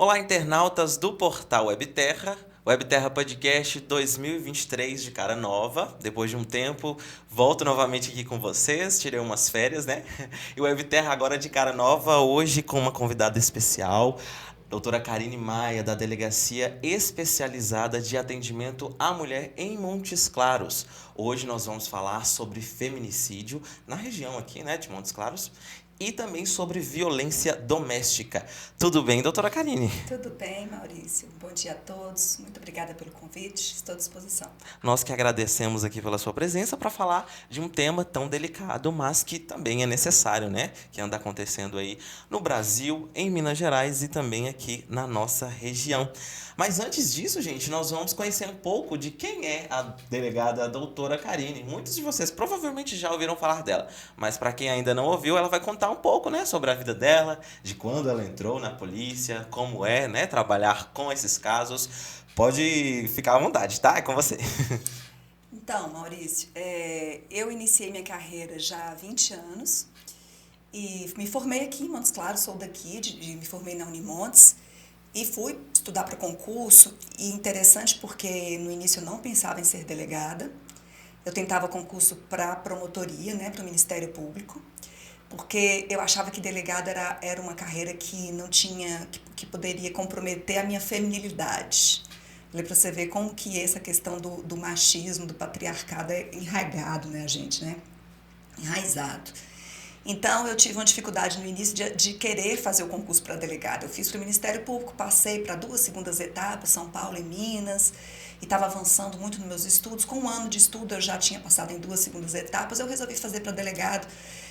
Olá, internautas do portal Webterra. Webterra Podcast 2023 de cara nova. Depois de um tempo, volto novamente aqui com vocês. Tirei umas férias, né? E o Webterra agora de cara nova, hoje com uma convidada especial, doutora Karine Maia, da Delegacia Especializada de Atendimento à Mulher em Montes Claros. Hoje nós vamos falar sobre feminicídio na região aqui, né, de Montes Claros, e também sobre violência doméstica. Tudo bem, doutora Karine? Tudo bem, Maurício. Bom dia a todos. Muito obrigada pelo convite. Estou à disposição. Nós que agradecemos aqui pela sua presença para falar de um tema tão delicado, mas que também é necessário, né? Que anda acontecendo aí no Brasil, em Minas Gerais e também aqui na nossa região. Mas antes disso, gente, nós vamos conhecer um pouco de quem é a delegada doutora Karine. Muitos de vocês provavelmente já ouviram falar dela, mas para quem ainda não ouviu, ela vai contar um pouco, né, sobre a vida dela, de quando ela entrou na polícia, como é, né, trabalhar com esses casos. Pode ficar à vontade, tá? É com você. Então, Maurício, eu iniciei minha carreira já há 20 anos e me formei aqui em Montes Claros, sou daqui, me formei na Unimontes e fui estudar para concurso. E interessante porque no início eu não pensava em ser delegada. Eu tentava concurso para promotoria, né, para o Ministério Público, porque eu achava que delegada era uma carreira que não tinha, que poderia comprometer a minha feminilidade. Falei para você ver como que essa questão do machismo, do patriarcado é enraizado, né, gente, né? Enraizado. Então, eu tive uma dificuldade no início de querer fazer o concurso para delegada. Eu fiz para o Ministério Público, passei para 2 segundas etapas, São Paulo e Minas, e estava avançando muito nos meus estudos. Com 1 ano de estudo, eu já tinha passado em 2 segundas etapas. Eu resolvi fazer para delegado,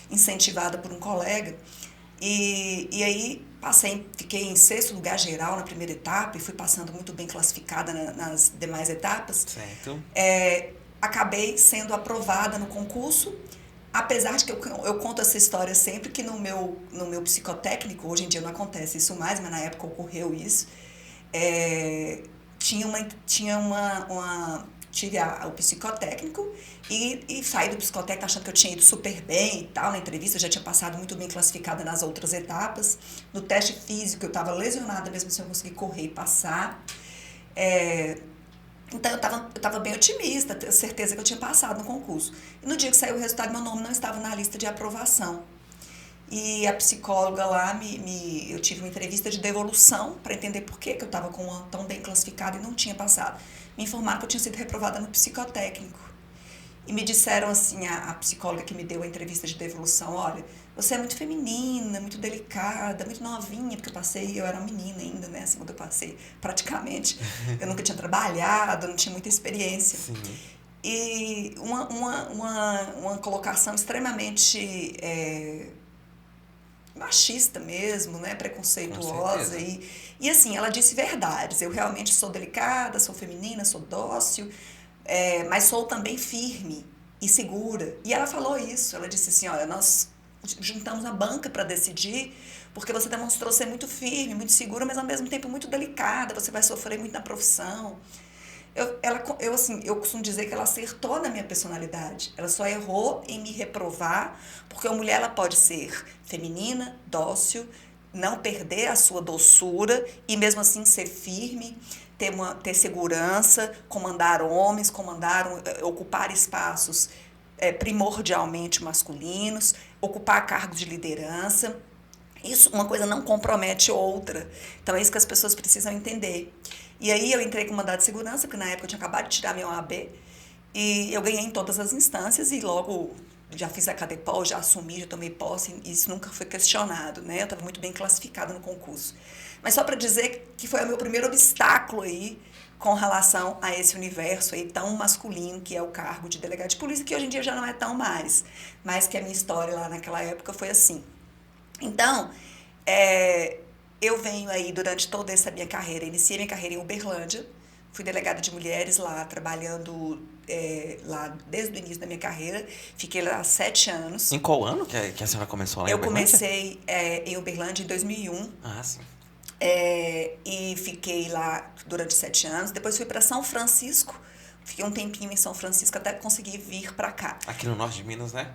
incentivada por um colega. E aí fiquei em 6º lugar geral na primeira etapa e fui passando muito bem classificada nas demais etapas. Certo. Acabei sendo aprovada no concurso, apesar de que eu conto essa história sempre que no meu psicotécnico, hoje em dia não acontece isso mais, mas na época ocorreu isso, tive o psicotécnico e saí do psicotécnico achando que eu tinha ido super bem e tal, na entrevista eu já tinha passado muito bem classificada nas outras etapas. No teste físico eu estava lesionada mesmo sem eu conseguir correr e passar. Então eu estava bem otimista, tenho certeza que eu tinha passado no concurso. E no dia que saiu o resultado, meu nome não estava na lista de aprovação. E a psicóloga lá, eu tive uma entrevista de devolução para entender por que eu estava tão bem classificada e não tinha passado. Me informaram que eu tinha sido reprovada no psicotécnico. E me disseram assim, a psicóloga que me deu a entrevista de devolução, olha, você é muito feminina, muito delicada, muito novinha, porque eu era uma menina ainda, né, assim, quando eu passei, praticamente. Eu nunca tinha trabalhado, não tinha muita experiência. Sim. E uma colocação extremamente machista mesmo, né, preconceituosa. E assim, ela disse verdades. Eu realmente sou delicada, sou feminina, sou dócil, mas sou também firme e segura. E ela falou isso, ela disse assim, olha, nós juntamos a banca para decidir, porque você demonstrou ser muito firme, muito segura, mas ao mesmo tempo muito delicada, você vai sofrer muito na profissão. Eu costumo dizer que ela acertou na minha personalidade. Ela só errou em me reprovar, porque a mulher ela pode ser feminina, dócil, não perder a sua doçura e mesmo assim ser firme, ter segurança, comandar homens, ocupar espaços primordialmente masculinos, ocupar cargos de liderança. Isso, uma coisa não compromete outra. Então é isso que as pessoas precisam entender. E aí eu entrei com mandado de segurança, porque na época eu tinha acabado de tirar minha OAB, e eu ganhei em todas as instâncias e logo já fiz a CADEPOL, já assumi, já tomei posse, e isso nunca foi questionado, né? Eu estava muito bem classificada no concurso. Mas só para dizer que foi o meu primeiro obstáculo aí com relação a esse universo aí tão masculino que é o cargo de delegado de polícia, que hoje em dia já não é tão mais, mas que a minha história lá naquela época foi assim. Então, eu venho aí durante toda essa minha carreira, iniciei minha carreira em Uberlândia, fui delegada de mulheres lá, trabalhando lá desde o início da minha carreira, fiquei lá há 7 anos. Em qual ano que a senhora começou lá em Eu Uberlândia? comecei em Uberlândia em 2001. Ah, sim. E fiquei lá durante 7 anos. Depois fui para São Francisco, Fiquei um tempinho em São Francisco até conseguir vir para cá. Aqui no norte de Minas, né?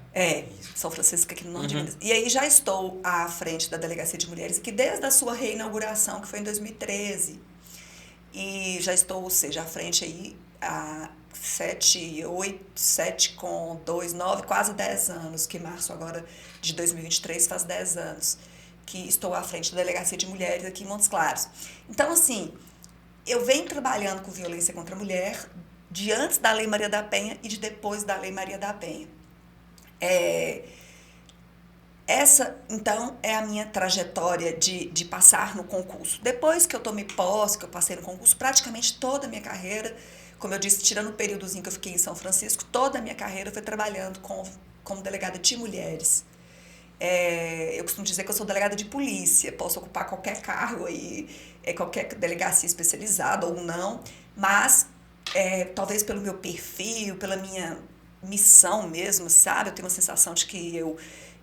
São Francisco aqui no norte de Minas. E aí já estou à frente da Delegacia de Mulheres aqui desde a sua reinauguração, que foi em 2013. E já estou, ou seja, à frente aí há 7 com 2, 9, quase 10 anos, que março agora de 2023 faz 10 anos, que estou à frente da Delegacia de Mulheres aqui em Montes Claros. Então, assim, eu venho trabalhando com violência contra a mulher de antes da Lei Maria da Penha e de depois da Lei Maria da Penha. Essa, então, é a minha trajetória de passar no concurso. Depois que eu tomei posse, que eu passei no concurso, praticamente toda a minha carreira, como eu disse, tirando o períodozinho que eu fiquei em São Francisco, toda a minha carreira foi trabalhando como delegada de mulheres. Eu costumo dizer que eu sou delegada de polícia, posso ocupar qualquer cargo aí, qualquer delegacia especializada ou não, mas talvez pelo meu perfil, pela minha missão mesmo, sabe? Eu tenho uma sensação de que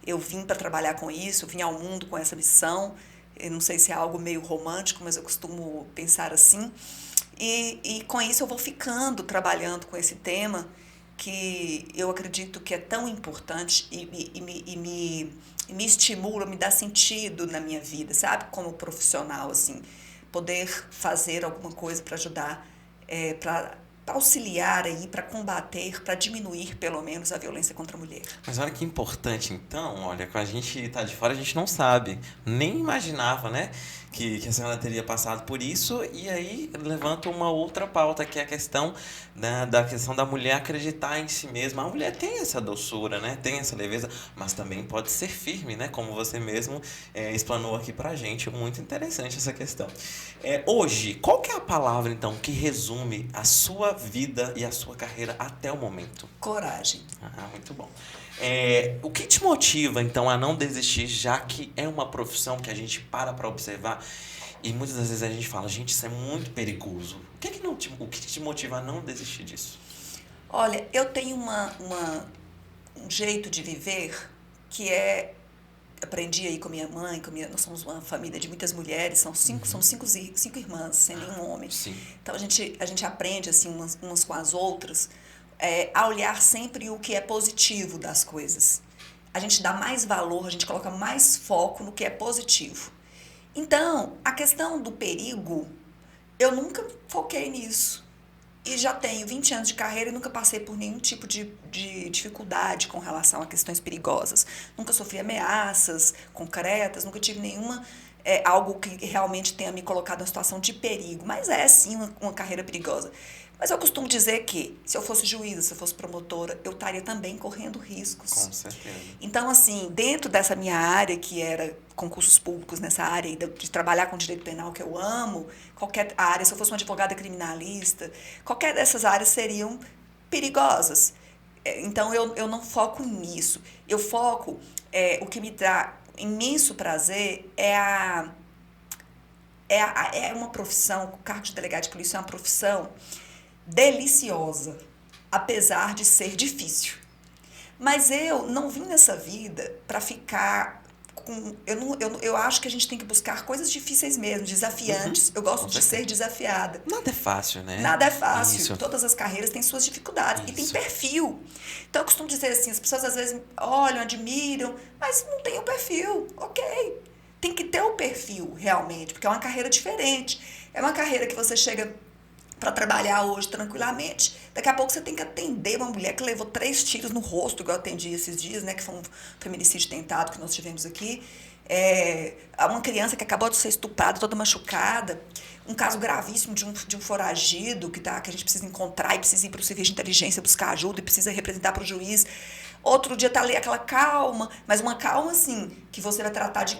eu vim para trabalhar com isso, eu vim ao mundo com essa missão. Eu não sei se é algo meio romântico, mas eu costumo pensar assim. E com isso eu vou ficando trabalhando com esse tema que eu acredito que é tão importante e me estimula, me dá sentido na minha vida, sabe? Como profissional, assim, poder fazer alguma coisa para ajudar, para auxiliar aí, para combater, para diminuir pelo menos a violência contra a mulher. Mas olha que importante, então, olha, quando a gente tá de fora, a gente não sabe, nem imaginava, né, que a senhora teria passado por isso, e aí levanta uma outra pauta, que é a questão da questão da mulher acreditar em si mesma. A mulher tem essa doçura, né, tem essa leveza, mas também pode ser firme, né, como você mesmo explanou aqui pra gente. Muito interessante essa questão. Hoje, qual que é a palavra, então, que resume a sua vida e a sua carreira até o momento? Coragem. Muito bom. O que te motiva, então, a não desistir, já que é uma profissão que a gente para observar e muitas das vezes a gente fala, gente, isso é muito perigoso. O que te motiva a não desistir disso? Olha, eu tenho um jeito de viver que aprendi aí com minha mãe, nós somos uma família de muitas mulheres, são cinco irmãs, sem nenhum homem. Sim. Então a gente aprende assim umas com as outras a olhar sempre o que é positivo das coisas. A gente dá mais valor, a gente coloca mais foco no que é positivo. Então, a questão do perigo, eu nunca foquei nisso. E já tenho 20 anos de carreira e nunca passei por nenhum tipo de dificuldade com relação a questões perigosas. Nunca sofri ameaças concretas, nunca tive algo que realmente tenha me colocado em situação de perigo. Mas sim, uma carreira perigosa. Mas eu costumo dizer que, se eu fosse juíza, se eu fosse promotora, eu estaria também correndo riscos. Com certeza. Então, assim, dentro dessa minha área, que era concursos públicos, nessa área de trabalhar com direito penal que eu amo, qualquer área, se eu fosse uma advogada criminalista, qualquer dessas áreas seriam perigosas. Então, eu não foco nisso. Eu foco, o que me dá imenso prazer é uma profissão, o cargo de delegado de polícia é uma profissão deliciosa, apesar de ser difícil. Mas eu não vim nessa vida para ficar com... Eu acho que a gente tem que buscar coisas difíceis mesmo, desafiantes. Eu gosto de ser desafiada. Nada é fácil, né? Nada é fácil. Isso. Todas as carreiras têm suas dificuldades. Isso. E tem perfil. Então, eu costumo dizer assim, as pessoas às vezes olham, admiram, mas não tem o perfil. Ok. Tem que ter o perfil, realmente, porque é uma carreira diferente. É uma carreira que você chega para trabalhar hoje tranquilamente, daqui a pouco você tem que atender uma mulher que levou 3 tiros no rosto, igual eu atendi esses dias, né, que foi um feminicídio tentado que nós tivemos aqui, uma criança que acabou de ser estuprada, toda machucada, um caso gravíssimo de um foragido que a gente precisa encontrar e precisa ir para o serviço de inteligência buscar ajuda e precisa representar para o juiz. Outro dia tá ali aquela calma, mas uma calma assim, que você vai tratar de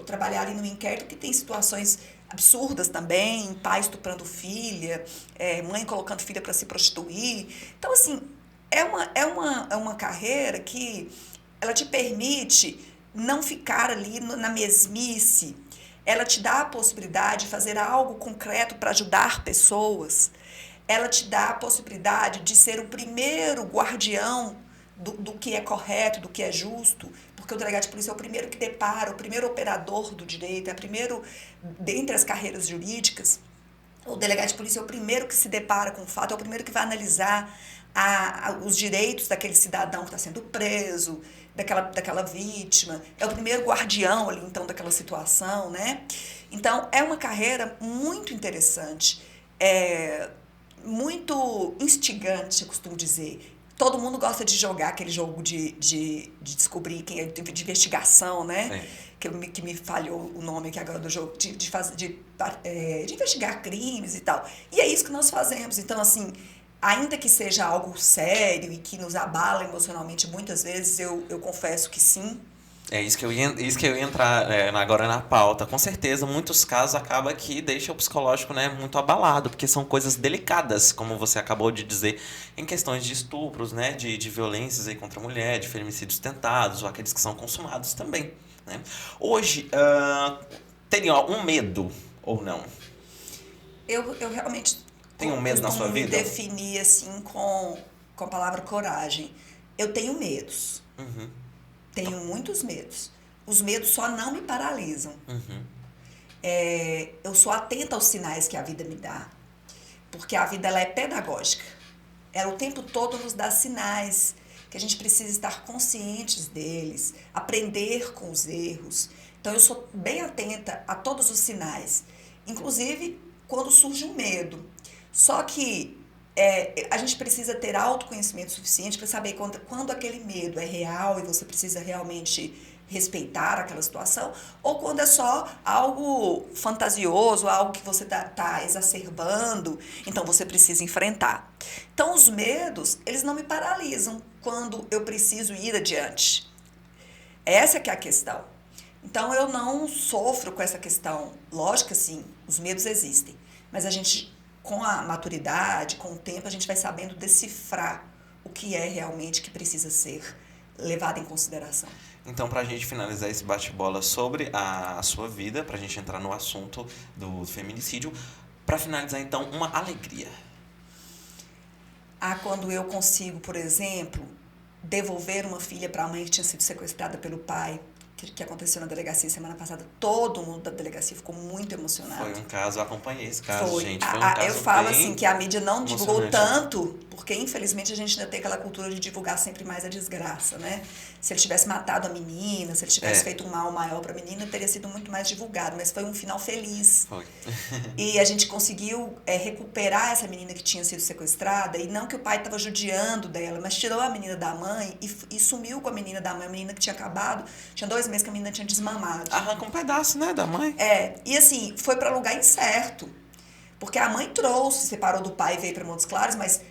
trabalhar ali no inquérito, que tem situações absurdas também, pai estuprando filha, mãe colocando filha para se prostituir. Então, assim, é uma carreira que ela te permite não ficar ali na mesmice. Ela te dá a possibilidade de fazer algo concreto para ajudar pessoas. Ela te dá a possibilidade de ser o primeiro guardião do que é correto, do que é justo, porque o delegado de polícia é o primeiro que depara, o primeiro operador do direito, é o primeiro dentre as carreiras jurídicas. O delegado de polícia é o primeiro que se depara com o fato, é o primeiro que vai analisar os direitos daquele cidadão que está sendo preso, daquela vítima, é o primeiro guardião ali, então, daquela situação, né? Então, é uma carreira muito interessante, muito instigante, eu costumo dizer. Todo mundo gosta de jogar aquele jogo de descobrir quem é, de investigação, né? Que me falhou o nome aqui agora do jogo, de investigar crimes e tal. E é isso que nós fazemos. Então, assim, ainda que seja algo sério e que nos abala emocionalmente muitas vezes, eu confesso que sim. É isso que eu ia entrar agora na pauta. Com certeza, muitos casos acaba que deixa o psicológico, né, muito abalado, porque são coisas delicadas, como você acabou de dizer, em questões de estupros, né, de violências aí contra a mulher, de feminicídios tentados, ou aqueles que são consumados também, né? Hoje, teria um medo ou não? Eu realmente Tem um medo na sua vida? Me definir assim com a palavra coragem. Eu tenho medos. Uhum. Tenho muitos medos. Os medos só não me paralisam. Uhum. Eu sou atenta aos sinais que a vida me dá. Porque a vida ela é pedagógica. Ela o tempo todo nos dá sinais que a gente precisa estar conscientes deles, aprender com os erros. Então, eu sou bem atenta a todos os sinais. Inclusive, quando surge um medo. Só que a gente precisa ter autoconhecimento suficiente para saber quando aquele medo é real e você precisa realmente respeitar aquela situação, ou quando é só algo fantasioso, algo que você tá exacerbando, então você precisa enfrentar. Então, os medos, eles não me paralisam quando eu preciso ir adiante. Essa que é a questão. Então, eu não sofro com essa questão. Lógico que sim, os medos existem, mas a gente, com a maturidade, com o tempo, a gente vai sabendo decifrar o que é realmente que precisa ser levado em consideração. Então, para a gente finalizar esse bate-bola sobre a sua vida, para a gente entrar no assunto do feminicídio, para finalizar, então, uma alegria. Quando eu consigo, por exemplo, devolver uma filha para a mãe que tinha sido sequestrada pelo pai, que aconteceu na delegacia semana passada, todo mundo da delegacia ficou muito emocionado. Foi um caso, eu acompanhei esse caso, gente. Foi um caso eu falo assim que a mídia não divulgou tanto, porque infelizmente a gente ainda tem aquela cultura de divulgar sempre mais a desgraça, né? Se ele tivesse matado a menina, se ele tivesse feito um mal maior para a menina, teria sido muito mais divulgado, mas foi um final feliz. Foi. E a gente conseguiu recuperar essa menina que tinha sido sequestrada, e não que o pai estava judiando dela, mas tirou a menina da mãe e sumiu com a menina da mãe, a menina que tinha acabado, tinha 2 meses que a menina tinha desmamado. Arranca um pedaço, né, da mãe. E assim, foi para lugar incerto, porque a mãe trouxe, separou do pai e veio para Montes Claros, mas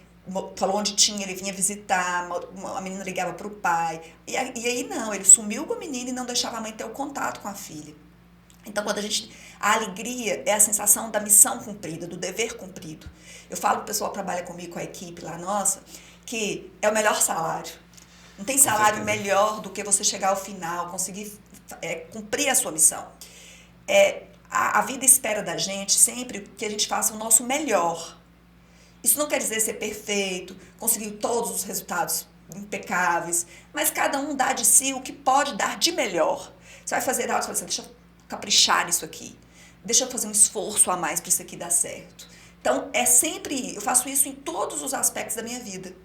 falou onde tinha, ele vinha visitar, a menina ligava para o pai, e aí não, ele sumiu com a menina e não deixava a mãe ter o contato com a filha. Então, a alegria é a sensação da missão cumprida, do dever cumprido. Eu falo pro pessoal que trabalha comigo, com a equipe lá nossa, que é o melhor salário. Não tem salário melhor do que você chegar ao final, conseguir cumprir a sua missão. A vida espera da gente sempre que a gente faça o nosso melhor. Isso não quer dizer ser perfeito, conseguir todos os resultados impecáveis, mas cada um dá de si o que pode dar de melhor. Você vai fazer algo, você vai dizer, deixa eu caprichar nisso aqui, deixa eu fazer um esforço a mais para isso aqui dar certo. Então, eu faço isso em todos os aspectos da minha vida.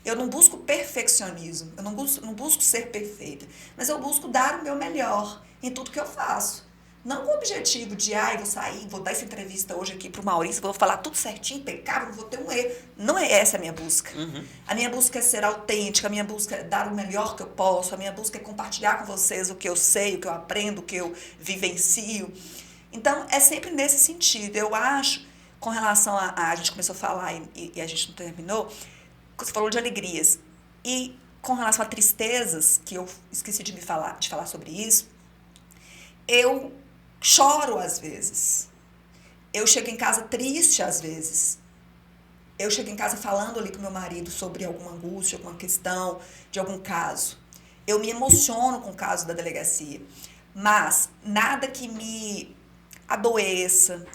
Eu não busco perfeccionismo, eu não busco ser perfeita, mas eu busco dar o meu melhor em tudo que eu faço. Não com o objetivo de, vou sair, vou dar essa entrevista hoje aqui pro Maurício, vou falar tudo certinho, impecável, não vou ter um erro. Não é essa a minha busca. Uhum. A minha busca é ser autêntica, a minha busca é dar o melhor que eu posso, a minha busca é compartilhar com vocês o que eu sei, o que eu aprendo, o que eu vivencio. Então, é sempre nesse sentido. Eu acho, com relação a gente começou a falar e a gente não terminou, você falou de alegrias. E com relação a tristezas, que eu esqueci de falar sobre isso, eu choro às vezes. Eu chego em casa triste às vezes. Eu chego em casa falando ali com meu marido sobre alguma angústia, alguma questão, de algum caso. Eu me emociono com o caso da delegacia. Mas nada que me adoeça,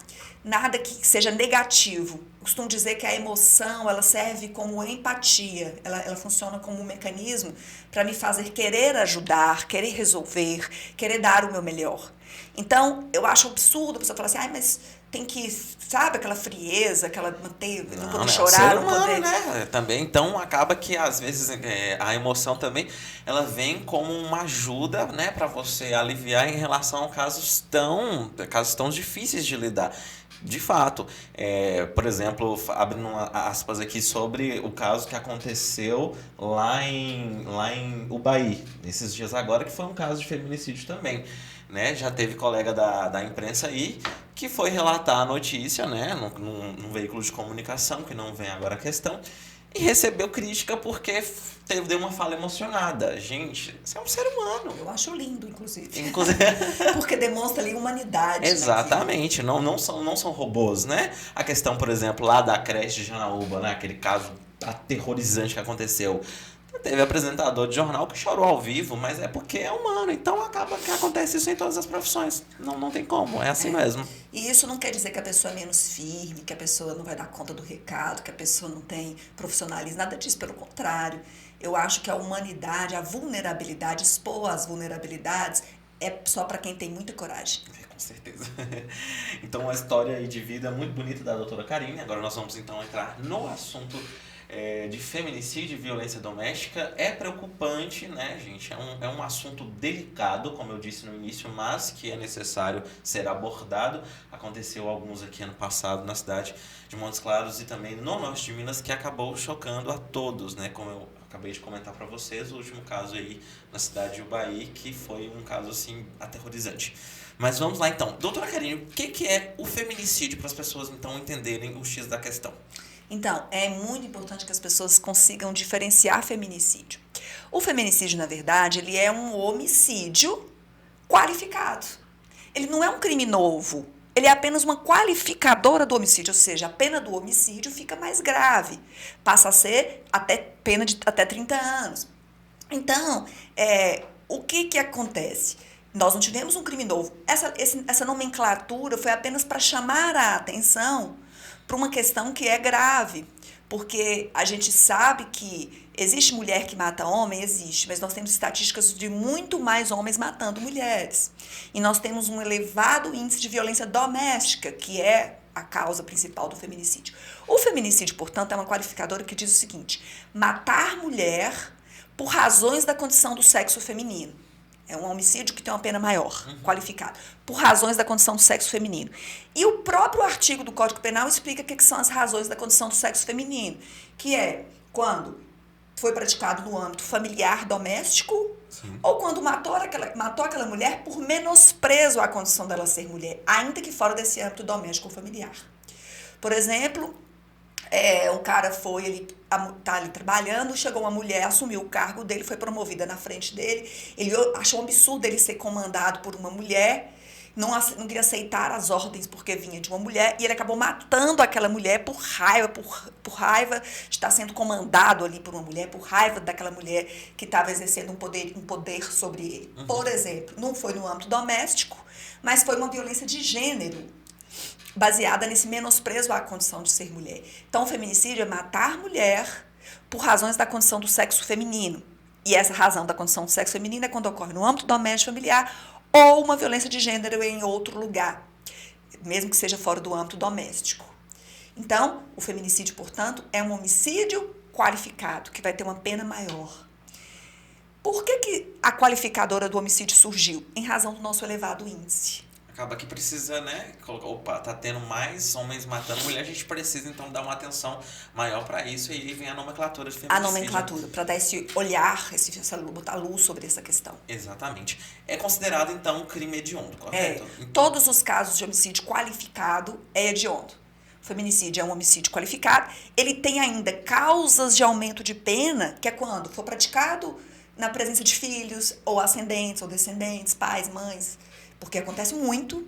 nada que seja negativo. Eu costumo dizer que a emoção, ela serve como empatia, ela funciona como um mecanismo para me fazer querer ajudar, querer resolver, querer dar o meu melhor. Então, eu acho absurdo a pessoa falar assim, mas tem que, sabe, aquela frieza, aquela manter, não poder É um chorar, ser não humano, poder... né? Também, então acaba que às vezes a emoção também ela vem como uma ajuda, né, para você aliviar em relação a casos tão difíceis de lidar. De fato, por exemplo, abrindo aspas aqui sobre o caso que aconteceu lá em Ubaí, esses dias agora, que foi um caso de feminicídio também. Né? Já teve colega da imprensa aí que foi relatar a notícia, né, num veículo de comunicação, que não vem agora a questão, e recebeu crítica porque deu uma fala emocionada. Gente, você é um ser humano. Eu acho lindo, inclusive. Inclusive... Porque demonstra ali humanidade. Exatamente, não são robôs, né? A questão, por exemplo, lá da creche de Janaúba, né? Aquele caso aterrorizante que aconteceu. Teve apresentador de jornal que chorou ao vivo, mas é porque é humano, então acaba que acontece isso em todas as profissões. Não tem como, é assim mesmo. E isso não quer dizer que a pessoa é menos firme, que a pessoa não vai dar conta do recado, que a pessoa não tem profissionalismo, nada disso, pelo contrário. Eu acho que a humanidade, a vulnerabilidade, expor as vulnerabilidades é só para quem tem muita coragem. Com certeza. Então, uma história aí de vida muito bonita da doutora Karine. Agora nós vamos então entrar no assunto de feminicídio e violência doméstica. É preocupante, né, gente? É um assunto delicado, como eu disse no início, mas que é necessário ser abordado. Aconteceu alguns aqui ano passado na cidade de Montes Claros e também no norte de Minas, que acabou chocando a todos, né? Como eu acabei de comentar para vocês, o último caso aí na cidade de Ubaí, que foi um caso, assim, aterrorizante. Mas vamos lá, então. Doutora Karine, o que é o feminicídio para as pessoas, então, entenderem o X da questão? Então, é muito importante que as pessoas consigam diferenciar feminicídio. O feminicídio, na verdade, ele é um homicídio qualificado. Ele não é um crime novo. Ele é apenas uma qualificadora do homicídio, ou seja, a pena do homicídio fica mais grave. Passa a ser pena de até 30 anos. Então, o que acontece? Nós não tivemos um crime novo. Essa nomenclatura foi apenas para chamar a atenção para uma questão que é grave, porque a gente sabe que existe mulher que mata homem, existe, mas nós temos estatísticas de muito mais homens matando mulheres. E nós temos um elevado índice de violência doméstica, que é a causa principal do feminicídio. O feminicídio, portanto, é uma qualificadora que diz o seguinte: matar mulher por razões da condição do sexo feminino. É um homicídio que tem uma pena maior, qualificado, por razões da condição do sexo feminino. E o próprio artigo do Código Penal explica o que são as razões da condição do sexo feminino, que é quando foi praticado no âmbito familiar doméstico, sim, ou quando matou aquela mulher por menosprezo à condição dela ser mulher, ainda que fora desse âmbito doméstico ou familiar. Por exemplo, o cara tá ali trabalhando, chegou uma mulher, assumiu o cargo dele, foi promovida na frente dele, ele achou um absurdo ele ser comandado por uma mulher, não queria aceitar as ordens porque vinha de uma mulher, e ele acabou matando aquela mulher por raiva de estar sendo comandado ali por uma mulher, por raiva daquela mulher que estava exercendo um poder sobre ele. Por exemplo, não foi no âmbito doméstico, mas foi uma violência de gênero, baseada nesse menosprezo à condição de ser mulher. Então, o feminicídio é matar mulher por razões da condição do sexo feminino. E essa razão da condição do sexo feminino é quando ocorre no âmbito doméstico familiar ou uma violência de gênero em outro lugar, mesmo que seja fora do âmbito doméstico. Então, o feminicídio, portanto, é um homicídio qualificado, que vai ter uma pena maior. Por que a qualificadora do homicídio surgiu? Em razão do nosso elevado índice. Acaba que precisa, né, tá tendo mais homens matando mulher, a gente precisa então dar uma atenção maior para isso, e aí vem a nomenclatura de feminicídio. A nomenclatura, para dar esse olhar, botar luz sobre essa questão. Exatamente. É considerado então um crime hediondo, correto? Então, todos os casos de homicídio qualificado é hediondo. O feminicídio é um homicídio qualificado, ele tem ainda causas de aumento de pena, que é quando for praticado na presença de filhos, ou ascendentes, ou descendentes, pais, mães, porque acontece muito,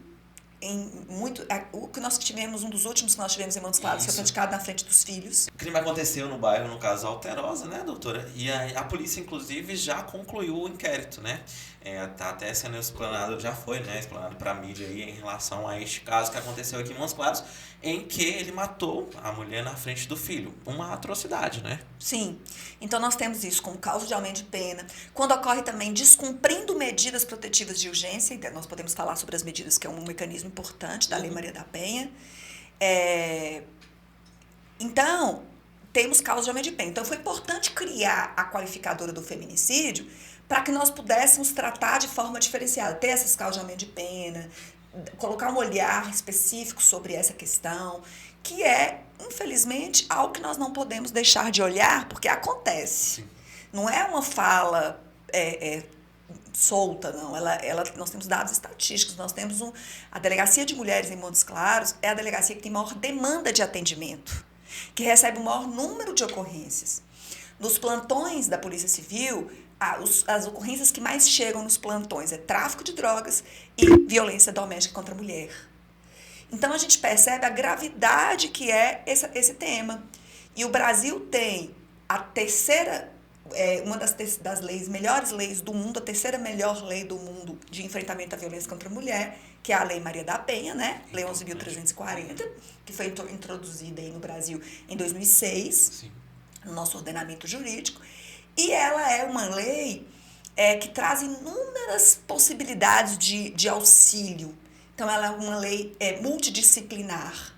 o que nós tivemos, um dos últimos que nós tivemos em Montes Claros, foi praticado na frente dos filhos. O crime aconteceu no bairro, no caso Alterosa, né, doutora? E a polícia, inclusive, já concluiu o inquérito, né? Tá até sendo explanado, já foi, né, explanado para a mídia aí em relação a este caso que aconteceu aqui em Montes Claros, em que ele matou a mulher na frente do filho. Uma atrocidade, né? Sim. Então nós temos isso como causa de aumento de pena. Quando ocorre também descumprindo medidas protetivas de urgência, nós podemos falar sobre as medidas, que é um mecanismo importante da Lei Maria da Penha. Então, temos causa de aumento de pena. Então, foi importante criar a qualificadora do feminicídio para que nós pudéssemos tratar de forma diferenciada, ter essas causas de aumento de pena, colocar um olhar específico sobre essa questão, que é, infelizmente, algo que nós não podemos deixar de olhar, porque acontece. Sim. Não é uma fala solta, não. Nós temos dados estatísticos, nós temos a Delegacia de Mulheres em Montes Claros é a delegacia que tem maior demanda de atendimento, que recebe o maior número de ocorrências. Nos plantões da Polícia Civil, as ocorrências que mais chegam nos plantões é tráfico de drogas e violência doméstica contra a mulher. Então, a gente percebe a gravidade que é esse tema. E o Brasil tem a terceira, uma das leis, melhores leis do mundo, a terceira melhor lei do mundo de enfrentamento à violência contra a mulher, que é a Lei Maria da Penha, né? Lei 11.340, que foi introduzida aí no Brasil em 2006, Sim. no nosso ordenamento jurídico. E ela é uma lei que traz inúmeras possibilidades de auxílio. Então, ela é uma lei multidisciplinar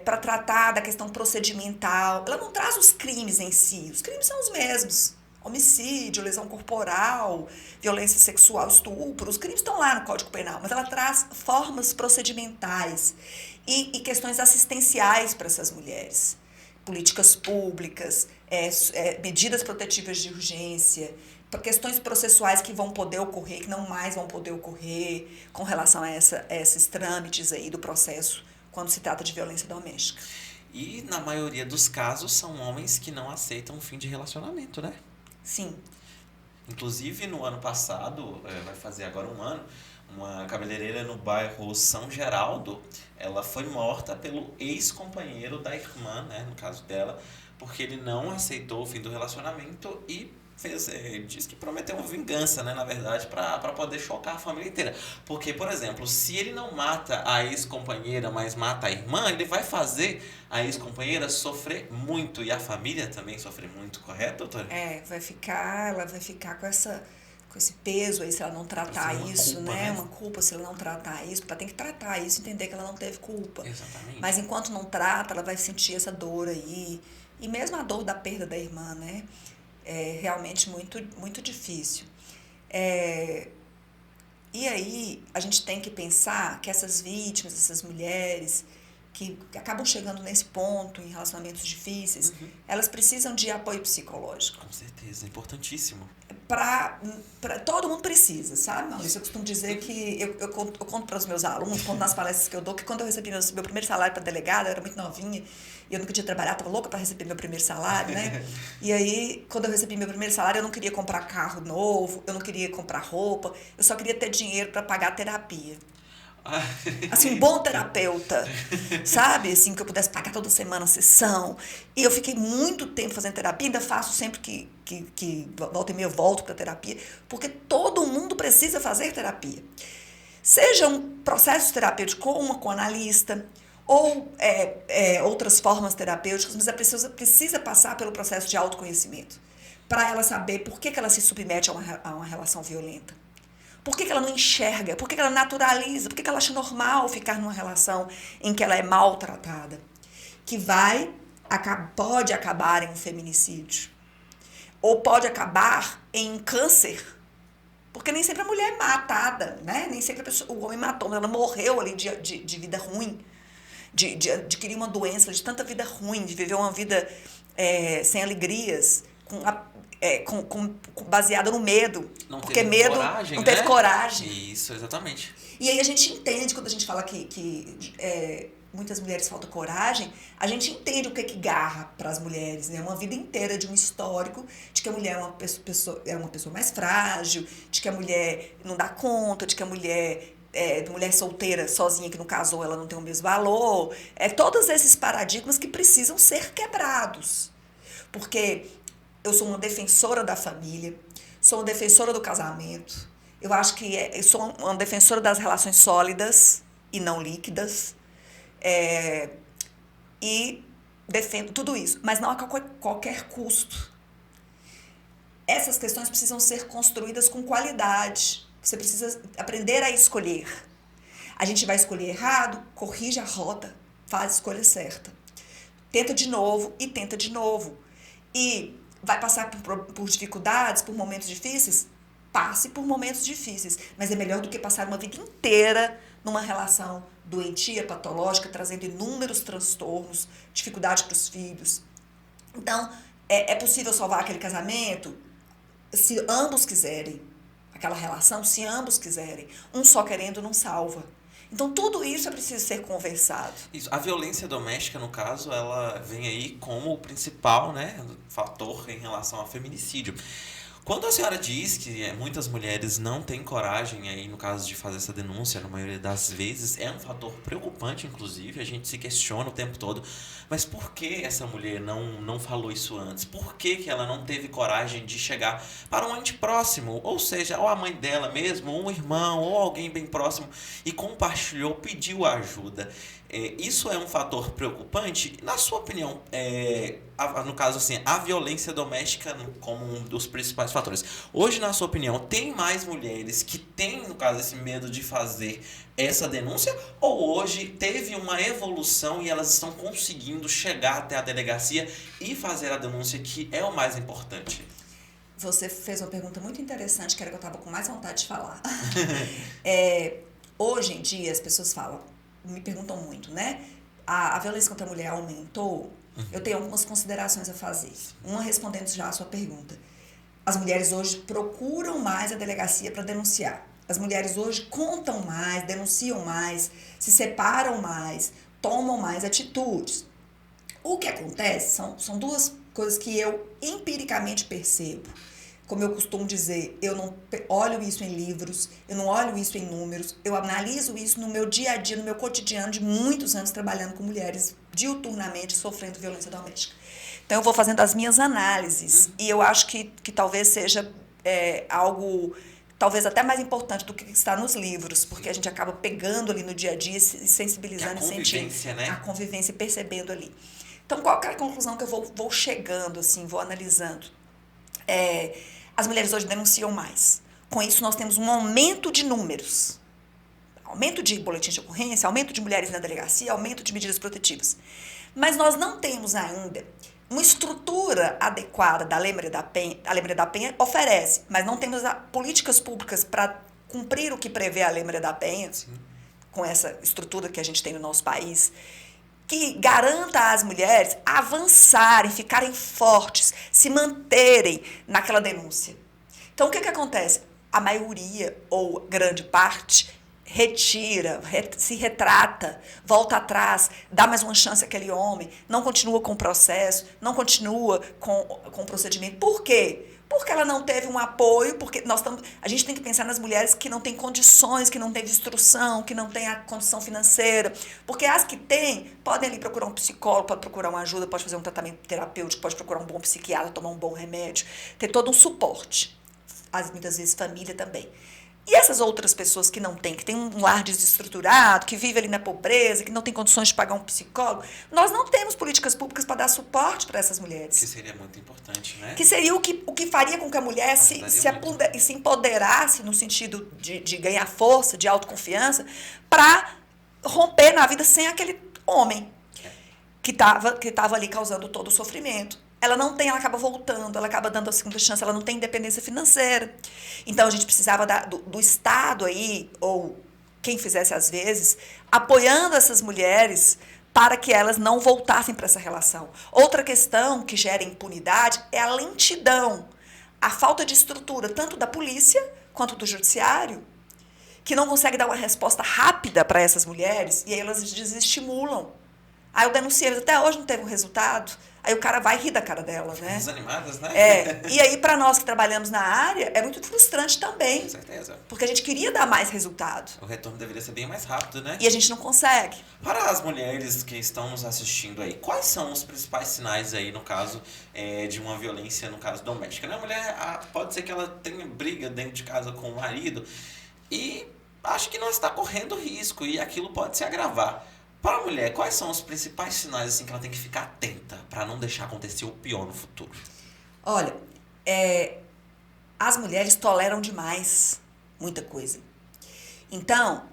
para tratar da questão procedimental. Ela não traz os crimes em si. Os crimes são os mesmos. Homicídio, lesão corporal, violência sexual, estupro. Os crimes estão lá no Código Penal, mas ela traz formas procedimentais e questões assistenciais para essas mulheres. Políticas públicas, medidas protetivas de urgência, questões processuais que vão poder ocorrer, que não mais vão poder ocorrer com relação a esses trâmites aí do processo quando se trata de violência doméstica. E, na maioria dos casos, são homens que não aceitam o fim de relacionamento, né? Sim. Inclusive, no ano passado, vai fazer agora um ano, uma cabeleireira no bairro São Geraldo, ela foi morta pelo ex-companheiro da irmã, né, no caso dela, porque ele não aceitou o fim do relacionamento e diz que prometeu uma vingança, né, na verdade, para poder chocar a família inteira. Porque, por exemplo, se ele não mata a ex-companheira, mas mata a irmã, ele vai fazer a ex-companheira sofrer muito e a família também sofrer muito, correto, doutora? Ela vai ficar com esse peso aí, se ela não tratar isso, culpa, né? Uma culpa se ela não tratar isso, porque ela tem que tratar isso, entender que ela não teve culpa. Exatamente. Mas enquanto não trata, ela vai sentir essa dor aí. E mesmo a dor da perda da irmã, né? É realmente muito, muito difícil. E aí, a gente tem que pensar que essas vítimas, essas mulheres que acabam chegando nesse ponto em relacionamentos difíceis, elas precisam de apoio psicológico. Com certeza, é importantíssimo. Todo mundo precisa, sabe, Maurício? Eu costumo dizer que eu conto para os meus alunos, conto nas palestras que eu dou, que quando eu recebi meu primeiro salário para delegada, eu era muito novinha, e eu não podia trabalhar, estava louca para receber meu primeiro salário, né? E aí, quando eu recebi meu primeiro salário, eu não queria comprar carro novo, eu não queria comprar roupa, eu só queria ter dinheiro para pagar a terapia. Assim, um bom terapeuta, sabe? Assim, que eu pudesse pagar toda semana a sessão. E eu fiquei muito tempo fazendo terapia, ainda faço sempre que volta e meia eu volto para terapia, porque todo mundo precisa fazer terapia. Seja um processo terapêutico com analista, ou outras formas terapêuticas, mas a pessoa precisa passar pelo processo de autoconhecimento, para ela saber por que ela se submete a uma relação violenta. Por que ela não enxerga? Por que ela naturaliza? Por que ela acha normal ficar numa relação em que ela é maltratada? Que pode acabar em um feminicídio. Ou pode acabar em um câncer. Porque nem sempre a mulher é matada, né? Nem sempre o homem matou, mas ela morreu ali de vida ruim. De adquirir uma doença, de tanta vida ruim, de viver uma vida sem alegrias, baseada no medo. Porque medo coragem, não teve coragem. Isso, exatamente. E aí a gente entende, quando a gente fala que muitas mulheres faltam coragem, a gente entende o que garra para as mulheres, né? Uma vida inteira de um histórico de que a mulher é uma pessoa mais frágil, de que a mulher não dá conta, de que a mulher solteira, sozinha, que não casou, ela não tem o mesmo valor. Todos esses paradigmas que precisam ser quebrados. Porque eu sou uma defensora da família, sou uma defensora do casamento. Eu acho que eu sou uma defensora das relações sólidas e não líquidas. E defendo tudo isso, mas não a qualquer custo. Essas questões precisam ser construídas com qualidade. Você precisa aprender a escolher. A gente vai escolher errado, corrige a rota, faz a escolha certa. Tenta de novo e tenta de novo. E vai passar por dificuldades, por momentos difíceis? Passe por momentos difíceis. Mas é melhor do que passar uma vida inteira numa relação doentia, patológica, trazendo inúmeros transtornos, dificuldade para os filhos. Então, é possível salvar aquele casamento se ambos quiserem. Aquela relação, se ambos quiserem. Um só querendo não salva. Então, tudo isso é preciso ser conversado. Isso. A violência doméstica, no caso, ela vem aí como o principal, né, fator em relação ao feminicídio. Quando a senhora diz que muitas mulheres não têm coragem, aí, no caso de fazer essa denúncia, na maioria das vezes, é um fator preocupante, inclusive, a gente se questiona o tempo todo, mas por que essa mulher não falou isso antes? Por que ela não teve coragem de chegar para um ente próximo, ou seja, ou a mãe dela mesmo, ou um irmão, ou alguém bem próximo, e compartilhou, pediu ajuda? Isso é um fator preocupante? Na sua opinião, no caso assim, a violência doméstica como um dos principais fatores. Hoje, na sua opinião, tem mais mulheres que têm, no caso, esse medo de fazer essa denúncia? Ou hoje teve uma evolução e elas estão conseguindo chegar até a delegacia e fazer a denúncia, que é o mais importante? Você fez uma pergunta muito interessante, que era que eu estava com mais vontade de falar. Hoje em dia, as pessoas me perguntam muito, né? A violência contra a mulher aumentou? Eu tenho algumas considerações a fazer. Uma respondendo já a sua pergunta. As mulheres hoje procuram mais a delegacia para denunciar. As mulheres hoje contam mais, denunciam mais, se separam mais, tomam mais atitudes. O que acontece são duas coisas que eu empiricamente percebo. Como eu costumo dizer, eu não olho isso em livros, eu não olho isso em números, eu analiso isso no meu dia a dia, no meu cotidiano de muitos anos trabalhando com mulheres diuturnamente sofrendo violência doméstica. Então eu vou fazendo as minhas análises e eu acho que talvez seja algo talvez até mais importante do que está nos livros, porque a gente acaba pegando ali no dia a dia e sensibilizando e sentindo a convivência e percebendo ali. Então qual é a conclusão que eu vou chegando, assim, vou analisando? As mulheres hoje denunciam mais. Com isso, nós temos um aumento de números. Aumento de boletins de ocorrência, aumento de mulheres na delegacia, aumento de medidas protetivas. Mas nós não temos ainda uma estrutura adequada da Lei Maria da Penha. A Lei Maria da Penha oferece, mas não temos políticas públicas para cumprir o que prevê a Lei Maria da Penha, com essa estrutura que a gente tem no nosso país, que garanta às mulheres avançarem, ficarem fortes, se manterem naquela denúncia. Então, o que acontece? A maioria, ou grande parte, retira, se retrata, volta atrás, dá mais uma chance àquele homem, não continua com o processo, não continua com o procedimento. Por quê? Porque ela não teve um apoio, porque a gente tem que pensar nas mulheres que não têm condições, que não têm instrução, que não têm a condição financeira. Porque as que têm, podem ali procurar um psicólogo, pode procurar uma ajuda, pode fazer um tratamento terapêutico, pode procurar um bom psiquiatra, tomar um bom remédio, ter todo um suporte. Muitas vezes família também. E essas outras pessoas que não têm, que têm um lar desestruturado, que vivem ali na pobreza, que não têm condições de pagar um psicólogo, nós não temos políticas públicas para dar suporte para essas mulheres. Que seria muito importante, né? Que seria o que faria com que a mulher se empoderasse no sentido de ganhar força, de autoconfiança, para romper na vida sem aquele homem que estava ali causando todo o sofrimento. Ela acaba voltando, ela acaba dando a segunda chance, ela não tem independência financeira. Então, a gente precisava do Estado aí, ou quem fizesse às vezes, apoiando essas mulheres para que elas não voltassem para essa relação. Outra questão que gera impunidade é a lentidão, a falta de estrutura, tanto da polícia quanto do judiciário, que não consegue dar uma resposta rápida para essas mulheres, e aí elas desestimulam Aí eu denunciei, mas até hoje não teve um resultado. Aí o cara vai rir da cara dela, né? Desanimadas, né? E aí para nós que trabalhamos na área, é muito frustrante também. Com certeza. Porque a gente queria dar mais resultado. O retorno deveria ser bem mais rápido, né? E a gente não consegue. Para as mulheres que estão nos assistindo aí, quais são os principais sinais aí, no caso, de uma violência, no caso, doméstica? Né? A mulher, pode ser que ela tenha briga dentro de casa com o marido e acha que não está correndo risco e aquilo pode se agravar. Para a mulher, quais são os principais sinais assim, que ela tem que ficar atenta para não deixar acontecer o pior no futuro? Olha, as mulheres toleram demais muita coisa. Então,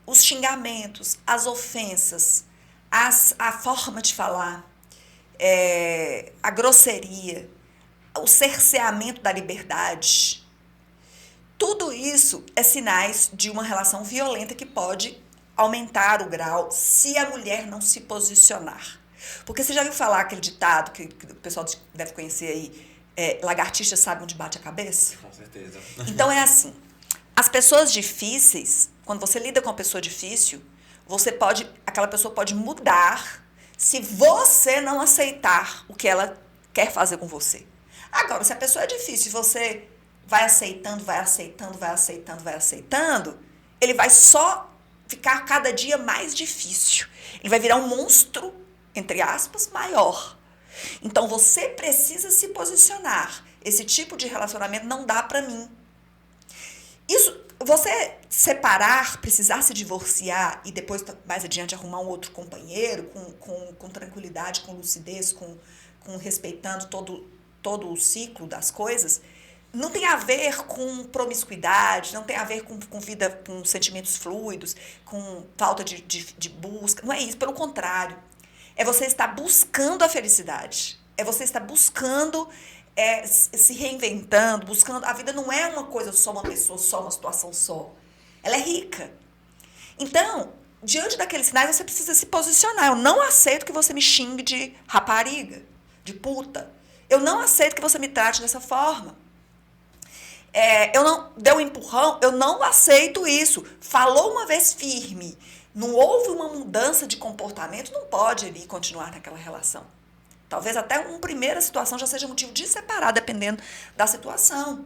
os xingamentos, as ofensas, a forma de falar, a grosseria, o cerceamento da liberdade, tudo isso é sinais de uma relação violenta que pode aumentar o grau se a mulher não se posicionar. Porque você já viu falar aquele ditado que o pessoal deve conhecer aí, lagartixa sabe onde bate a cabeça? Com certeza. Então é assim, as pessoas difíceis, quando você lida com uma pessoa difícil, aquela pessoa pode mudar se você não aceitar o que ela quer fazer com você. Agora, se a pessoa é difícil e você vai aceitando, ele vai só ficar cada dia mais difícil. Ele vai virar um monstro, entre aspas, maior. Então, você precisa se posicionar. Esse tipo de relacionamento não dá pra mim. Isso, você separar, precisar se divorciar e depois, mais adiante, arrumar um outro companheiro com tranquilidade, com lucidez, com respeitando todo o ciclo das coisas, não tem a ver com promiscuidade, não tem a ver com vida, com sentimentos fluidos, com falta de busca. Não é isso, pelo contrário. É você estar buscando a felicidade. É você estar buscando, se reinventando, buscando. A vida não é uma coisa só, uma pessoa só, uma situação só. Ela é rica. Então, diante daqueles sinais, você precisa se posicionar. Eu não aceito que você me xingue de rapariga, de puta. Eu não aceito que você me trate dessa forma. Deu um empurrão, eu não aceito isso. Falou uma vez firme, não houve uma mudança de comportamento, não pode ali continuar naquela relação. Talvez até uma primeira situação já seja motivo de separar, dependendo da situação.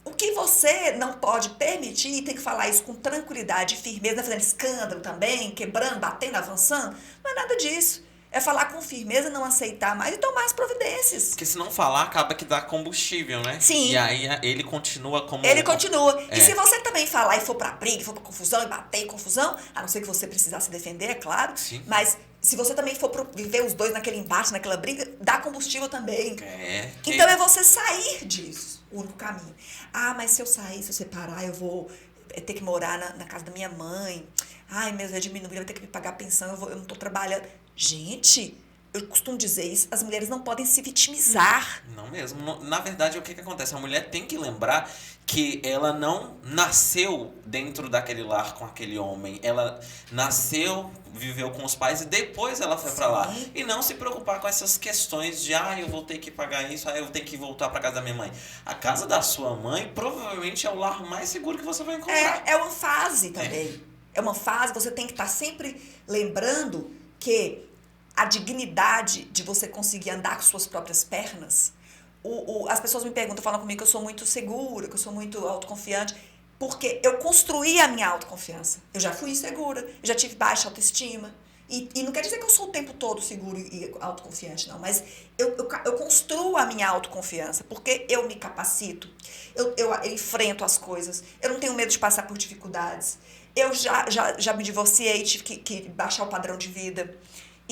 O que você não pode permitir, e tem que falar isso com tranquilidade e firmeza, não é fazendo escândalo também, quebrando, batendo, avançando, não é nada disso. É falar com firmeza, não aceitar mais e tomar as providências. Porque se não falar, acaba que dá combustível, né? Sim. E aí ele continua como... Ele continua. E se você também falar e for pra briga, for pra confusão, e bater em confusão, a não ser que você precisar se defender, é claro. Sim. Mas se você também for viver os dois naquele embate, naquela briga, dá combustível também. Então é você sair disso, o único caminho. Mas se eu sair, se eu separar, eu vou ter que morar na casa da minha mãe. Ai, meu Deus, diminuir, vai ter que me pagar pensão, eu não tô trabalhando. Gente, eu costumo dizer isso, as mulheres não podem se vitimizar. Não mesmo. Na verdade, o que acontece? A mulher tem que lembrar que ela não nasceu dentro daquele lar com aquele homem. Ela nasceu, viveu com os pais e depois ela foi pra lá. E não se preocupar com essas questões de eu vou ter que pagar isso, eu tenho que voltar pra casa da minha mãe. A casa da sua mãe provavelmente é o lar mais seguro que você vai encontrar. É uma fase também. É uma fase, você tem que estar sempre lembrando que a dignidade de você conseguir andar com suas próprias pernas. As pessoas me perguntam, falam comigo que eu sou muito segura, que eu sou muito autoconfiante, porque eu construí a minha autoconfiança. Eu já fui insegura, eu já tive baixa autoestima. E não quer dizer que eu sou o tempo todo seguro e autoconfiante, não. Mas eu construo a minha autoconfiança, porque eu me capacito, eu enfrento as coisas, eu não tenho medo de passar por dificuldades. Eu já me divorciei, tive que baixar o padrão de vida.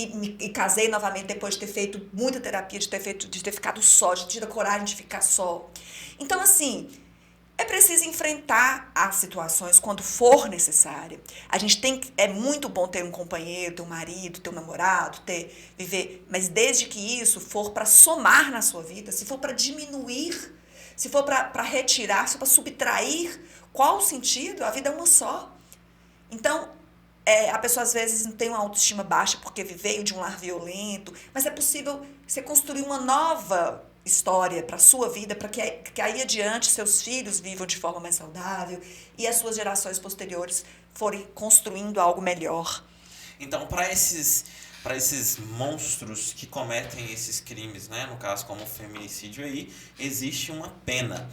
E casei novamente depois de ter feito muita terapia, de ter ficado só, de ter a coragem de ficar só. Então, assim, é preciso enfrentar as situações quando for necessário. É muito bom ter um companheiro, ter um marido, ter um namorado, viver, mas desde que isso for para somar na sua vida, se for para diminuir, se for para retirar, se for para subtrair, qual o sentido? A vida é uma só. Então, a pessoa às vezes não tem uma autoestima baixa porque veio de um lar violento, mas é possível você construir uma nova história para a sua vida, para que aí adiante seus filhos vivam de forma mais saudável e as suas gerações posteriores forem construindo algo melhor. Então, para esses monstros que cometem esses crimes, né, no caso como o feminicídio aí, existe uma pena.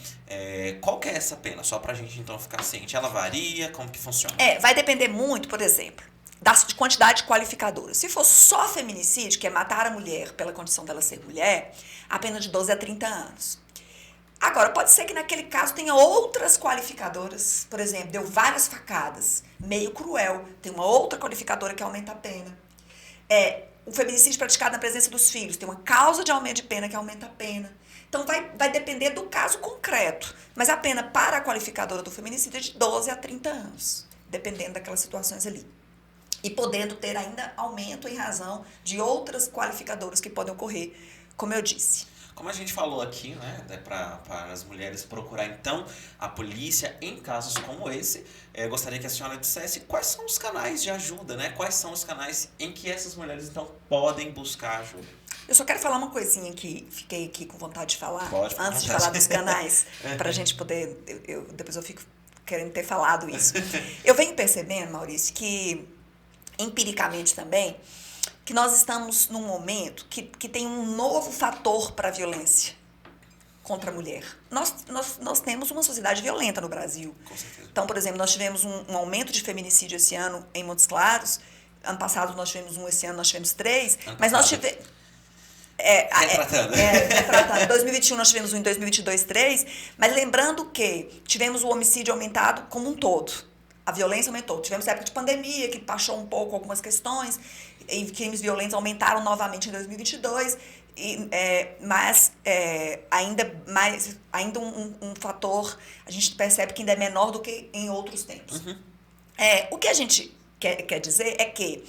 Qual que é essa pena? Só pra gente então ficar ciente. Ela varia? Como que funciona? Vai depender muito, por exemplo, da quantidade de qualificadores. Se for só feminicídio, que é matar a mulher pela condição dela ser mulher, a pena de 12 a 30 anos. Agora, pode ser que naquele caso tenha outras qualificadoras. Por exemplo, deu várias facadas, meio cruel. Tem uma outra qualificadora que aumenta a pena. O feminicídio praticado na presença dos filhos. Tem uma causa de aumento de pena que aumenta a pena. Então, vai depender do caso concreto. Mas a pena para a qualificadora do feminicídio é de 12 a 30 anos, dependendo daquelas situações ali. E podendo ter ainda aumento em razão de outras qualificadoras que podem ocorrer, como eu disse. Como a gente falou aqui, né, para as mulheres procurar então a polícia em casos como esse, eu gostaria que a senhora dissesse quais são os canais de ajuda, né? Quais são os canais em que essas mulheres então podem buscar ajuda? Eu só quero falar uma coisinha que fiquei aqui com vontade de falar, Pode, antes de falar dos canais, para a gente poder, depois eu fico querendo ter falado isso. Eu venho percebendo, Maurício, que empiricamente também, que nós estamos num momento que tem um novo fator para a violência contra a mulher. Nós temos uma sociedade violenta no Brasil. Com certeza. Então, por exemplo, nós tivemos um aumento de feminicídio esse ano em Montes Claros. Ano passado nós tivemos um, esse ano nós tivemos 3. Mas nós tivemos... Retratando. Em 2021 nós tivemos um, em 2022 3. Mas lembrando que tivemos o homicídio aumentado como um todo. A violência aumentou. Tivemos época de pandemia, que baixou um pouco algumas questões, e crimes violentos aumentaram novamente em 2022, mas ainda um fator, a gente percebe que ainda é menor do que em outros tempos. Uhum. O que a gente quer dizer é que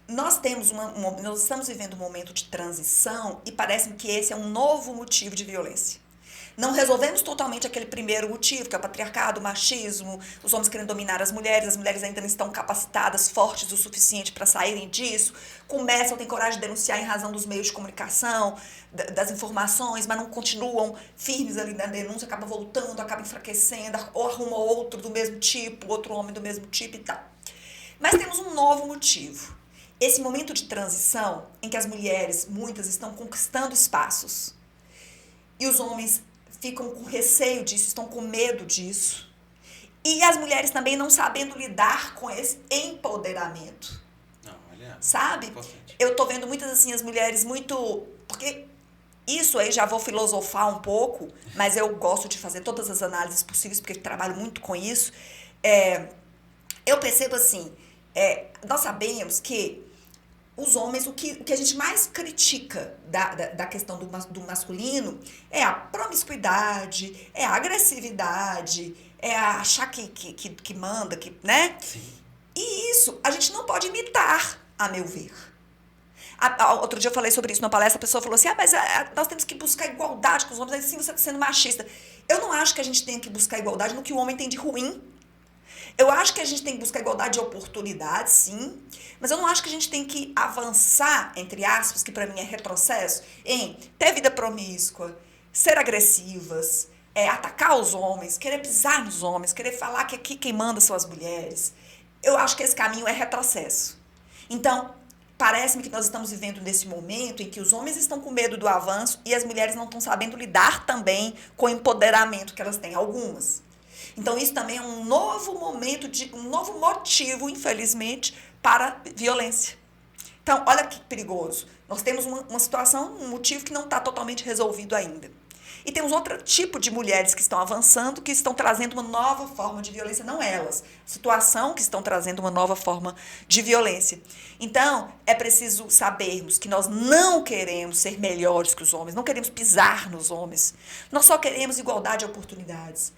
nós estamos vivendo um momento de transição e parece que esse é um novo motivo de violência. Não resolvemos totalmente aquele primeiro motivo, que é o patriarcado, o machismo, os homens querendo dominar as mulheres ainda não estão capacitadas, fortes o suficiente para saírem disso, começam a ter coragem de denunciar em razão dos meios de comunicação, das informações, mas não continuam firmes ali na denúncia, acaba voltando, acaba enfraquecendo, ou arruma outro do mesmo tipo, outro homem do mesmo tipo e tal. Mas temos um novo motivo. Esse momento de transição em que as mulheres, muitas, estão conquistando espaços e os homens ficam com receio disso, estão com medo disso. E as mulheres também não sabendo lidar com esse empoderamento. Não, olha, sabe? Importante. Eu tô vendo muitas assim, as mulheres muito... Porque isso aí já vou filosofar um pouco, mas eu gosto de fazer todas as análises possíveis, porque eu trabalho muito com isso. Eu percebo assim, nós sabemos que os homens, o que a gente mais critica da questão do masculino é a promiscuidade, é a agressividade, é a achar que manda, né? Sim. E isso a gente não pode imitar, a meu ver. Outro dia eu falei sobre isso numa palestra, a pessoa falou assim, mas nós temos que buscar igualdade com os homens, assim você está sendo machista. Eu não acho que a gente tenha que buscar igualdade no que o homem tem de ruim. Eu acho que a gente tem que buscar igualdade de oportunidades, sim, mas eu não acho que a gente tem que avançar, entre aspas, que para mim é retrocesso, em ter vida promíscua, ser agressivas, atacar os homens, querer pisar nos homens, querer falar que aqui quem manda são as mulheres. Eu acho que esse caminho é retrocesso. Então, parece-me que nós estamos vivendo nesse momento em que os homens estão com medo do avanço e as mulheres não estão sabendo lidar também com o empoderamento que elas têm, algumas. Então, isso também é um novo momento, um novo motivo, infelizmente, para violência. Então, olha que perigoso. Nós temos uma situação, um motivo que não está totalmente resolvido ainda. E temos outro tipo de mulheres que estão avançando, que estão trazendo uma nova forma de violência, não elas. Situação que estão trazendo uma nova forma de violência. Então, é preciso sabermos que nós não queremos ser melhores que os homens, não queremos pisar nos homens. Nós só queremos igualdade de oportunidades.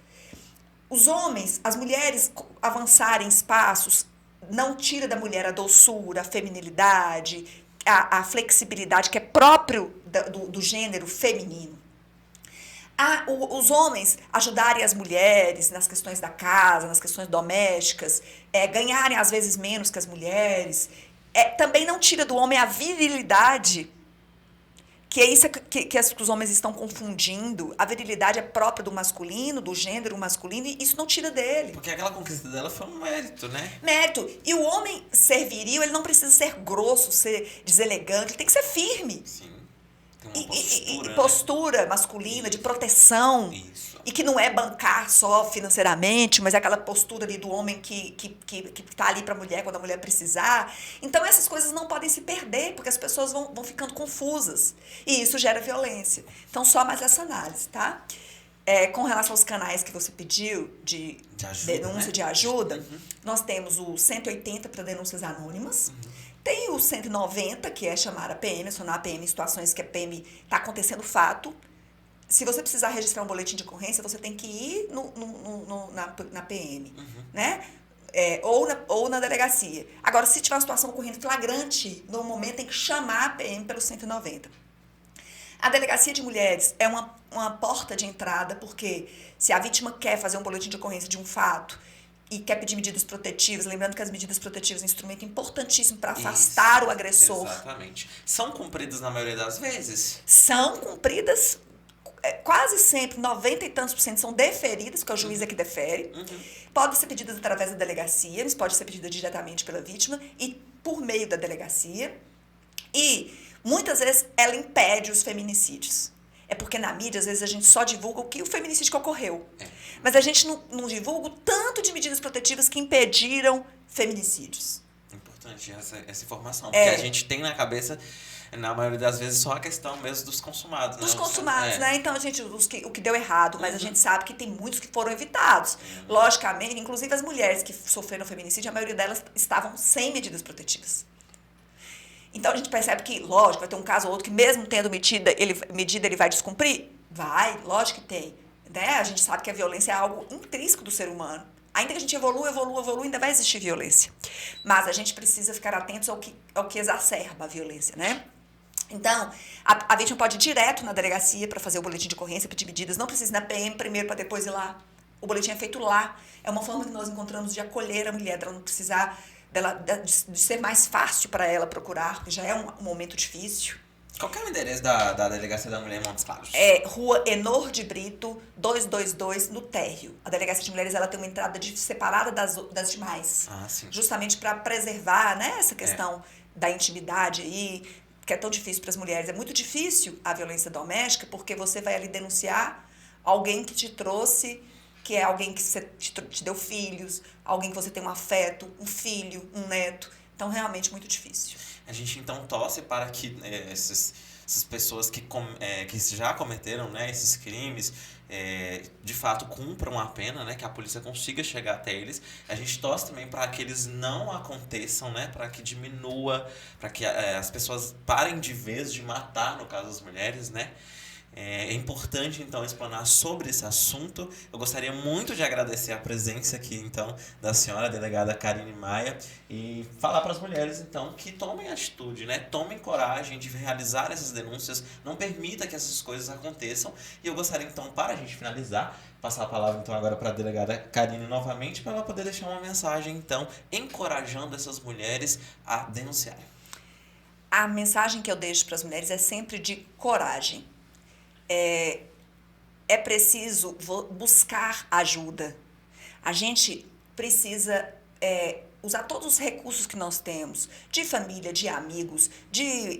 Os homens, as mulheres avançarem espaços, não tira da mulher a doçura, a feminilidade, a flexibilidade que é próprio do gênero feminino. Os homens ajudarem as mulheres nas questões da casa, nas questões domésticas, ganharem às vezes menos que as mulheres, também não tira do homem a virilidade Que é isso que os homens estão confundindo. A virilidade é própria do masculino, do gênero masculino, e isso não tira dele. Porque aquela conquista dela foi um mérito, né? Mérito. E o homem ser viril, ele não precisa ser grosso, ser deselegante, ele tem que ser firme. Sim. Tem uma postura, postura masculina, de proteção. Isso. E que não é bancar só financeiramente, mas é aquela postura ali do homem que tá ali pra mulher quando a mulher precisar. Então essas coisas não podem se perder, porque as pessoas vão ficando confusas. E isso gera violência. Então só mais essa análise, tá? Com relação aos canais que você pediu de ajuda, denúncia, né? De ajuda, nós temos o 180 para denúncias anônimas. Tem o 190, que é chamar a PM, acionar a PM em situações que a PM está acontecendo fato. Se você precisar registrar um boletim de ocorrência, você tem que ir na PM, né? Ou na delegacia. Agora, se tiver uma situação ocorrendo flagrante, no momento tem que chamar a PM pelo 190. A delegacia de mulheres é uma porta de entrada, porque se a vítima quer fazer um boletim de ocorrência de um fato e quer pedir medidas protetivas, lembrando que as medidas protetivas é um instrumento importantíssimo para afastar o agressor. Exatamente. São cumpridas na maioria das vezes? São cumpridas quase sempre, 90 e tantos % são deferidas, porque é o juiz é que defere. Podem ser pedidas através da delegacia, mas pode ser pedida diretamente pela vítima e por meio da delegacia. E muitas vezes ela impede os feminicídios. É porque na mídia, às vezes, a gente só divulga o feminicídio que ocorreu. Mas a gente não divulga o tanto de medidas protetivas que impediram feminicídios. Importante essa informação, porque a gente tem na cabeça, na maioria das vezes, só a questão mesmo dos consumados. Dos consumados, né? Então, o que deu errado, mas a gente sabe que tem muitos que foram evitados. Logicamente, inclusive as mulheres que sofreram feminicídio, a maioria delas estavam sem medidas protetivas. Então, a gente percebe que, lógico, vai ter um caso ou outro que mesmo tendo medida, ele vai descumprir? Vai, lógico que tem. Né? A gente sabe que a violência é algo intrínseco do ser humano. Ainda que a gente evolua, ainda vai existir violência. Mas a gente precisa ficar atentos ao que exacerba a violência, né? Então, a vítima pode ir direto na delegacia para fazer o boletim de ocorrência, pedir medidas. Não precisa ir na PM primeiro para depois ir lá. O boletim é feito lá. É uma forma que nós encontramos de acolher a mulher, dela não precisar, de ser mais fácil para ela procurar, porque já é um momento difícil. Qual que é o endereço da Delegacia da Mulher em Montes Claros? Rua Enor de Brito, 222, no térreo. A Delegacia de Mulheres ela tem uma entrada separada das demais. Sim. Justamente para preservar, né, essa questão da intimidade aí, que é tão difícil para as mulheres. É muito difícil a violência doméstica, porque você vai ali denunciar alguém que te trouxe, que é alguém que te deu filhos, alguém que você tem um afeto, um filho, um neto. Então, realmente, muito difícil. A gente, então, torce para que essas pessoas que já cometeram, né, esses crimes, de fato, cumpram a pena, né, que a polícia consiga chegar até eles. A gente torce também para que eles não aconteçam, né, para que diminua, para que as pessoas parem de vez de matar, no caso das mulheres, né. É importante, então, explanar sobre esse assunto. Eu gostaria muito de agradecer a presença aqui, então, da senhora delegada Karine Maia e falar para as mulheres, então, que tomem atitude, né? Tomem coragem de realizar essas denúncias, não permita que essas coisas aconteçam. E eu gostaria, então, para a gente finalizar, passar a palavra, então, agora para a delegada Karine novamente, para ela poder deixar uma mensagem, então, encorajando essas mulheres a denunciarem. A mensagem que eu deixo para as mulheres é sempre de coragem. É preciso buscar ajuda. A gente precisa usar todos os recursos que nós temos, de família, de amigos, de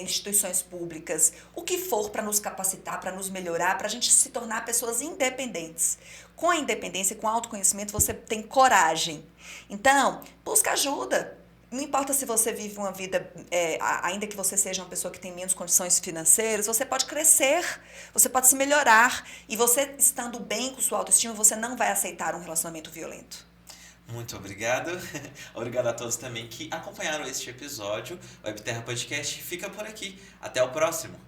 instituições públicas, o que for para nos capacitar, para nos melhorar, para a gente se tornar pessoas independentes. Com a independência, com o autoconhecimento, você tem coragem. Então, busca ajuda. Não importa se você vive uma vida, ainda que você seja uma pessoa que tem menos condições financeiras, você pode crescer, você pode se melhorar. E você, estando bem com sua autoestima, você não vai aceitar um relacionamento violento. Muito obrigado. Obrigado a todos também que acompanharam este episódio. O Webterra Podcast fica por aqui. Até o próximo.